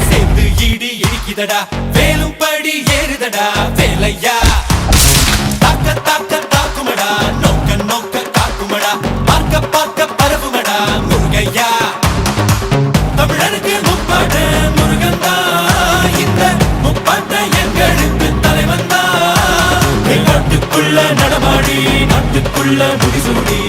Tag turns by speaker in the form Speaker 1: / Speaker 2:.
Speaker 1: சேர்ந்து ஈடி இடிக்குதடா வேலும் படி ஏறுதடா வேலையா தாக்க தாக்க தாக்குமடா நோக்க நோக்க காக்குமடா பார்க்க பார்க்க பரவுமடா முருகையா தமிழருக்கு முப்பாட்ட முருகந்தா இந்த முப்பாட்ட எங்களுக்கு தலைவந்தா நாட்டுக்குள்ள நடமாடி நாட்டுக்குள்ள முடிசூடி